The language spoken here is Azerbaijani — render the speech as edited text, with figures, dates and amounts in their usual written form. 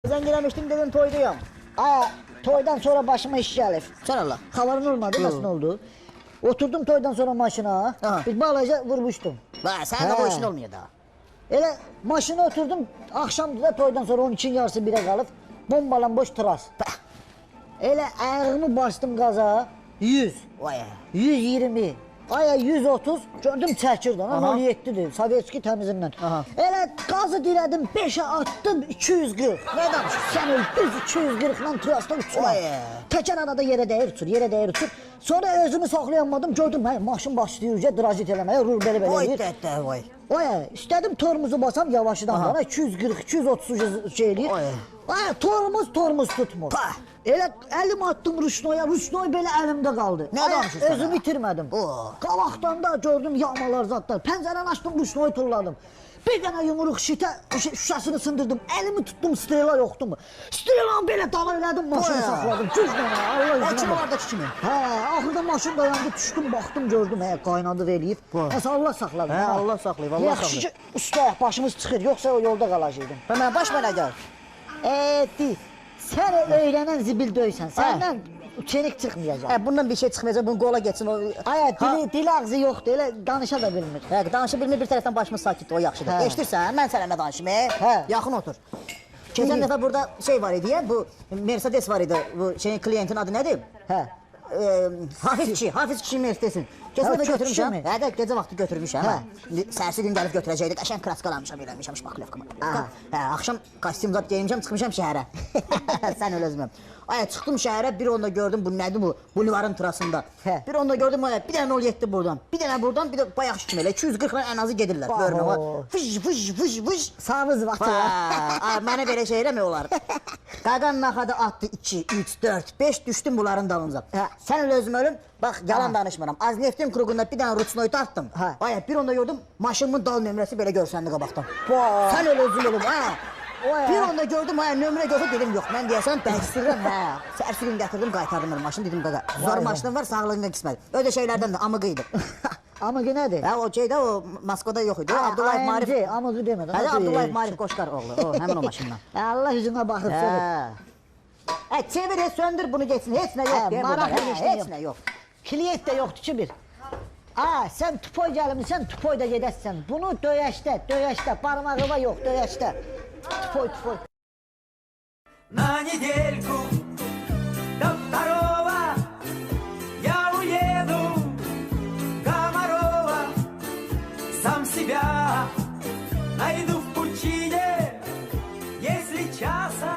Zəngiləmişdim dedim toydayım. Toydan sonra başıma iş gəlir. Sən Allah. Xabarın olmadı, nasıl oldu? Oturdum toydan sonra maşına, bir balaca vurmuştum. Sən də o işin olmuyor da. Elə maşına oturdum, axşamdı da toydan sonra 12-nin yarısı birə qalıb, bombalan boş tras. Elə ayağımı bastım qaza, 100, 120, 130, gördüm çəkirdən, 07-dir, Sovetski təmizindən. Elə qazı dirədim, 5'ə attım, 240. Nə danışır? Sən öl, düz 240-la trasda uçuram. Təkər arada yerə dəyir uçur. Sonra özümü saxlayamadım, gördüm, maşın başlayır, drazit eləməyə, rul belə eləyir. İstədim tormuzu basam yavaşıdan bana, 240, 230 şey eləyir. Tormuz tutmur. Elə əlim attım Ruşnoya, Ruşnoy belə əlimdə qaldı. Nə danışırsan? Özümü itirmədim. Qabaqdan da gördüm yağmalar zatlar. Pəncərəni açdım, Ruşnoyu turladım. Bir dənə yumruq şüşəsini sındırdım. Əlimi tutdum, strela yoxdu mu? Strelanı belə dala elədim, maşını saxladım. Güclə, Allah üzünə. Kim oradakı kimi? Axırda maşın dayandı, düşdüm, baxdım, gördüm, qaynadı və eləyib. Nəsə Allah saxladı. Allah saxlayıb, Allah saxlayıb. Yaxşı ki, ustayaq, başımız çıxır, yoxsa o yolda qalacaqdım. Mən baş mənə gəl. Sən öyrənən zibil döysən, səndən çenik çıxmayacaq. Bundan bir şey çıxmayacaq, bunu qola geçsin. Dil ağzı yoxdur, elə danışa da bilmir. Danışa bilmir, bir tərəfdən başımız sakitdir, o yaxşıdır. Eşidirsən, mən sənə danışım, yaxın otur. Keçən dəfə burada şey var idi, bu Mercedes var idi, bu şeyin kliyentin adı nədir? Hafiz kişi Mercedes'in. Keçən dəfə götürmüşəm, gecə vaxtı götürmüşəm. Sərsi gün gəlib götürəcəkdik, qəşən kraskalamışam, eləmişəm, şpaqlevkımı. Axşam kostyum zat geyinmişəm, çıxmışam şəhərə. Sən öyle özüməm. Çıxdım şəhərə, bir onda gördüm, bu nədir bu, bulivarın trasında. Bir onda gördüm, bir dənə 07 buradan, bir dənə buradan, bir də bayaq kimi elə, 240'la ən azı gedirlər, görmə. Fış. Sağımız vaxtı var. Mənə belə şey eləmək olar. Qaqan naxadı atdı 2, 3, 4, 5 düşdüm bunların dalınca. Sən öyle özüm ölüm, bax, yalan danışmıram. Az neftin kruqunda bir dənə ruçnoyu tartdım. Bir onda gördüm, maşınımın dal nömrəsi belə görsəndi qabaqdan. Sən öyle özüm ölüm, Bir onda gördüm, nömrə görsə dedim, yox, mən deyəsən, bəksdirirəm, Sərsi gün gətirdim, qaytardım maşını, dedim, qaqa, zor maşınım var, sağlığına qismədi. Öyle şeylərdən də amıqı idi. Amıqı nədir? O şeydə, o Moskvada yox idi, Abdullah Marif. Amıqı demədən. Abdullah Marif Qoşqar oğlu, həmin o maşından. Allah yüzünə baxıb söylür. Çevir, söndür bunu geçsin, heç nə yox, heç nə yox. Kliyet də yoxdur ki bir. Sən tupoy gəlmişsən, tupoy da gedəsən. Bunu döyəşdə, barmağıma yox, döyəşdə. Tupoy. На недельку